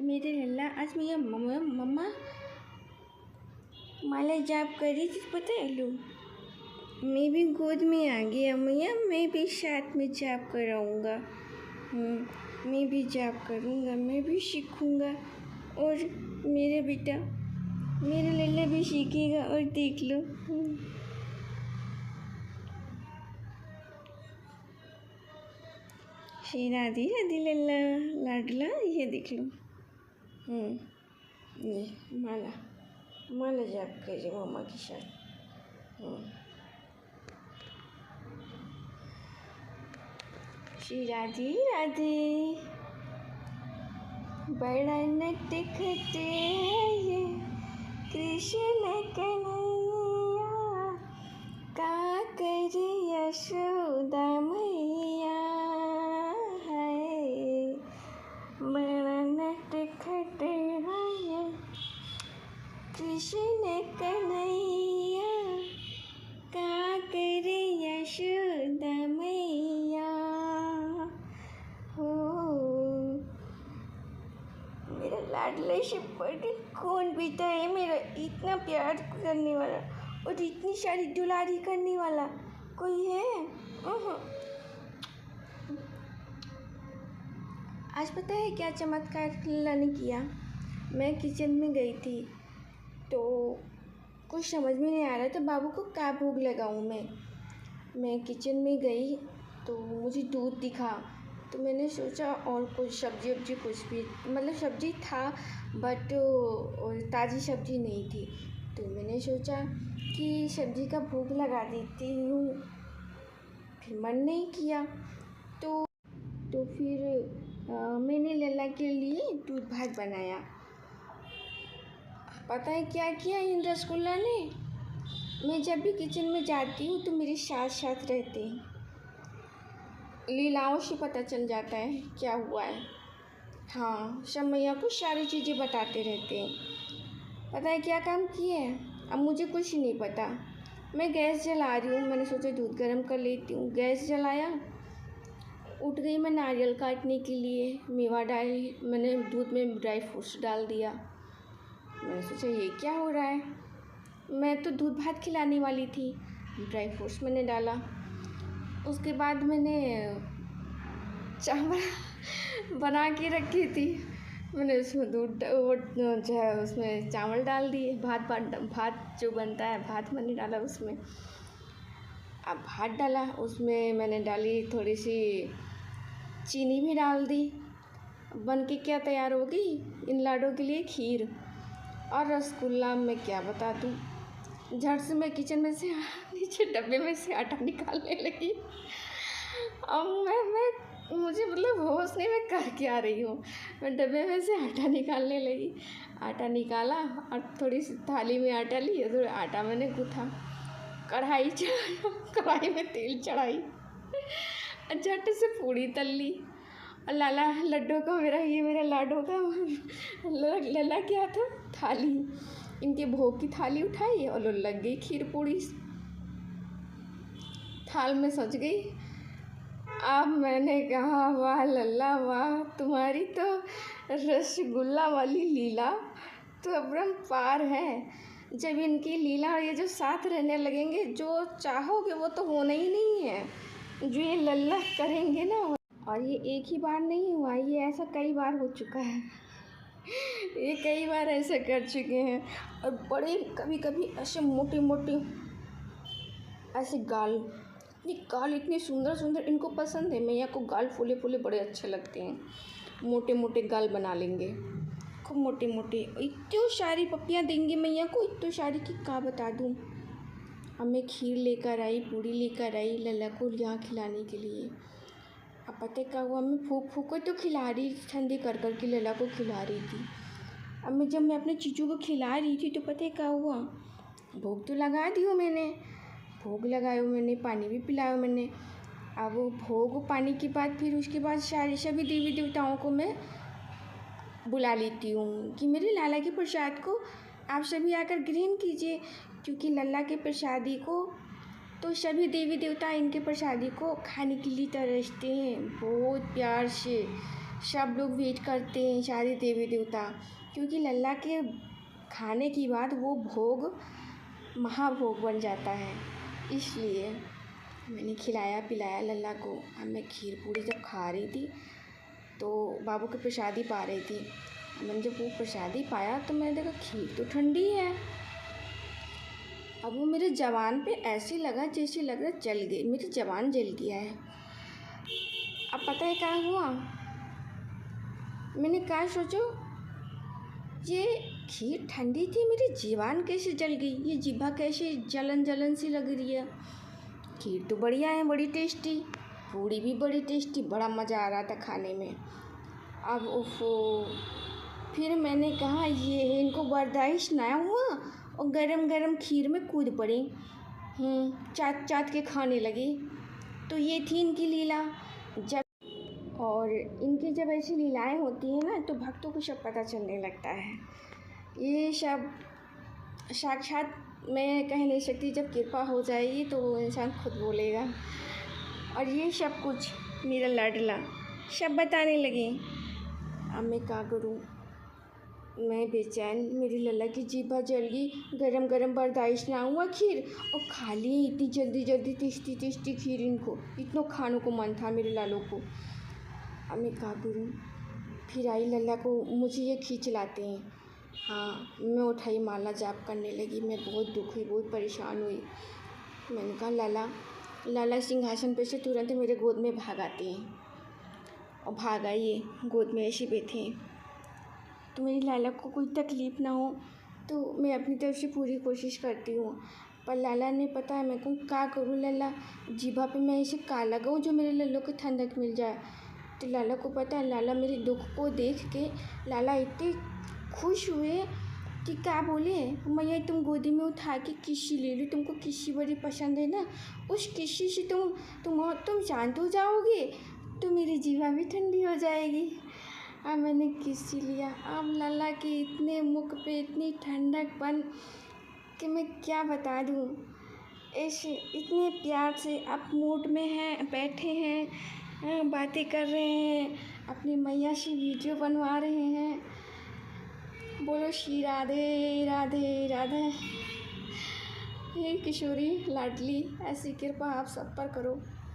मेरे लल्ला आज मैया मम्मा मम्मा माला जाप कर रही थी, पता है लो। मैं भी गोद में आ गया मैया, मैं भी साथ में जाप कराऊँगा। मैं भी जाप करूँगा, मैं भी सीखूँगा और मेरे बेटा मेरे लल्ला भी सीखेगा। और देख लो श्री राधे राधे लल्ला लाडला, ये देख लो। ये माला माला जाप कर रही मम्मा के साथ। श्री राधे राधे बड़ा नटखट है ये कृष्ण कन्हैया, का कर यशोदा मैया है। बड़ा नटखट है ये कृष्ण कन्हैया, का कर यशोदा मैया हो। मेरा लाडला शेपर्ड कौन बेटा है मेरा, इतना प्यार करने वाला और इतनी सारी दुलारी करने वाला कोई है? आज पता है क्या चमत्कार लल्ला ने किया। मैं किचन में गई थी तो कुछ समझ में नहीं आ रहा था बाबू को क्या भोग लगाऊं। मैं किचन में गई तो मुझे दूध दिखा, तो मैंने सोचा और कुछ सब्जी वब्जी कुछ भी, मतलब सब्जी था बट ताज़ी सब्जी नहीं थी, तो मैंने सोचा कि सब्जी का भोग लगा देती हूँ। फिर मन नहीं किया तो फिर मैंने लल्ला के लिए दूध भात बनाया। पता है क्या किया इन रसगुल्ला ने? मैं जब भी किचन में जाती हूँ तो मेरे साथ साथ रहते हैं, लीलाओं से पता चल जाता है क्या हुआ है। हाँ, सब मैया को सारी चीज़ें बताते रहते हैं। पता है क्या काम किए हैं? अब मुझे कुछ नहीं पता। मैं गैस जला रही हूँ, मैंने सोचा दूध गर्म कर लेती हूँ। गैस जलाया, उठ गई मैं नारियल काटने के लिए, मेवा डाली, मैंने दूध में ड्राई फ्रूट्स डाल दिया। मैंने सोचा ये क्या हो रहा है, मैं तो दूध भात खिलाने वाली थी, ड्राई फ्रूट्स मैंने डाला। उसके बाद मैंने चावल बना के रखी थी, मैंने उसमें दूध वो जो है उसमें चावल डाल दिए। भात जो बनता है भात मैंने डाला उसमें। अब भात डाला, उसमें मैंने डाली थोड़ी सी चीनी भी डाल दी। बन के क्या तैयार होगी इन लाडों के लिए? खीर और रसगुल्ला। मैं क्या बता दूँ, झट से मैं किचन में से नीचे डब्बे में से आटा निकालने लगी। अब मुझे मतलब होश नहीं, मैं कर क्या रही हूँ। मैं डब्बे में से आटा निकालने लगी, आटा निकाला और थोड़ी सी थाली में आटा ली, थोड़ा आटा मैंने गूँथा, कढ़ाई चढ़ाई, कढ़ाई में तेल चढ़ाई, झट से पूड़ी तल ली। और लाला लड्डू का मेरा लाडो का लल्ला क्या था, थाली, इनके भोग की थाली उठाई और लग गई खीर पूड़ी थाल में सज गई। अब मैंने कहा वाह लल्ला वाह, तुम्हारी तो रसगुल्ला वाली लीला तो अपरम पार है। जब इनकी लीला और ये जो साथ रहने लगेंगे, जो चाहोगे वो तो होना ही नहीं है, जो ये लल्ला करेंगे ना। और ये एक ही बार नहीं हुआ, ये ऐसा कई बार हो चुका है। ये कई बार ऐसा कर चुके हैं। और बड़े कभी कभी ऐसे मोटे मोटे ऐसे गाल इतने सुंदर सुंदर इनको पसंद है। मैया को गाल फूले फूले बड़े अच्छे लगते हैं, मोटे मोटे गाल बना लेंगे, खूब मोटे मोटे। इतनी सारी पप्पियाँ देंगे मैया को, इतनी सारी कि क्या बता दूँ। अब मैं खीर लेकर आई, पूड़ी लेकर आई लल्ला को यहाँ खिलाने के लिए। अब पता क्या हुआ, मैं फूक फूक कर तो खिला रही, ठंडी कर कर के लल्ला को खिला रही थी। अब जब मैं अपने चीचू को खिला रही थी तो पता है क्या हुआ, भोग तो लगा दियो मैंने, भोग लगायो मैंने, पानी भी पिलाया मैंने। अब वो भोग पानी के बाद फिर उसके बाद सभी देवी देवताओं को मैं बुला लेती हूँ कि मेरे लाला के प्रसाद को आप सभी आकर ग्रहण कीजिए, क्योंकि लल्ला के प्रसादी को तो सभी देवी देवता इनके प्रसादी को खाने के लिए तरसते हैं बहुत प्यार से। सब लोग वेट करते हैं, सारे देवी देवता, क्योंकि लल्ला के खाने की बाद वो भोग महाभोग बन जाता है। इसलिए मैंने खिलाया पिलाया लल्ला को। अब मैं खीर पूड़ी जब खा रही थी तो बाबू की प्रसादी पा रही थी। मैंने जब वो प्रसादी पाया तो मैंने देखा खीर तो ठंडी है। अब वो मेरे ज़बान पे ऐसे लगा जैसे लग रहा जल गई, मेरी ज़बान जल गया है। अब पता है क्या हुआ, मैंने क्या सोचो, ये खीर ठंडी थी, मेरी ज़बान कैसे जल गई, ये जीभा कैसे जलन जलन सी लग रही है। खीर तो बढ़िया है, बड़ी टेस्टी, पूड़ी भी बड़ी टेस्टी, बड़ा मज़ा आ रहा था खाने में। अब ओफो, फिर मैंने कहा ये है, इनको बर्दाश्त ना हुआ और गरम गरम खीर में कूद पड़ी। चाट चाट के खाने लगी। तो ये थी इनकी लीला। जब और इनकी जब ऐसी लीलाएं होती हैं ना तो भक्तों को सब पता चलने लगता है। ये सब साक्षात मैं कह नहीं सकती, जब कृपा हो जाएगी तो वो इंसान खुद बोलेगा। और ये सब कुछ मेरा लाडला सब बताने लगे। अब मैं क्या करूँ, मैं बेचैन, मेरी लल्ला की जीभा जल गई, गरम गरम बर्दाश्त ना हुआ खीर, और खा ली इतनी जल्दी जल्दी टेस्टी टेस्टी खीर। इनको इतना खाने को मन था मेरे लालों को। अब मैं क्या करूँ, फिर आई लल्ला को मुझे ये खींच लाते हैं। हाँ, मैं उठाई माला जाप करने लगी। मैं बहुत दुखी, बहुत परेशान हुई। मैंने कहा लाला सिंहासन पे से तुरंत मेरे गोद में भाग आते हैं, और भाग आइए, गोद में ऐसे बैठे हैं। तो मेरी लाला को कोई तकलीफ़ ना हो तो मैं अपनी तरफ से पूरी कोशिश करती हूँ। पर लाला ने पता है मैं को क्या करूँ, लल्ला जीभा पे मैं ऐसे का लगाऊँ जो मेरे लल्लो को ठंडक मिल जाए। तो लाला को पता है, लाला मेरे दुख को देख के लाला इतने खुश हुए कि क्या बोले, मैया तुम गोदी में उठा के किस्सी ले लो, तुमको किस्सी बड़ी पसंद है ना, उस किस्सी से तुम शांत हो जाओगे, तो मेरी जीवा भी ठंडी हो जाएगी। अब मैंने किस्सी लिया। अब लल्ला के इतने मुख पे इतनी ठंडकपन कि मैं क्या बता दूँ। ऐसे इतने प्यार से आप मूड में हैं, बैठे हैं, बातें कर रहे हैं, अपनी मैया से वीडियो बनवा रहे हैं। बोलो श्री राधे राधे राधे। हे किशोरी लाडली, ऐसी कृपा आप सब पर करो।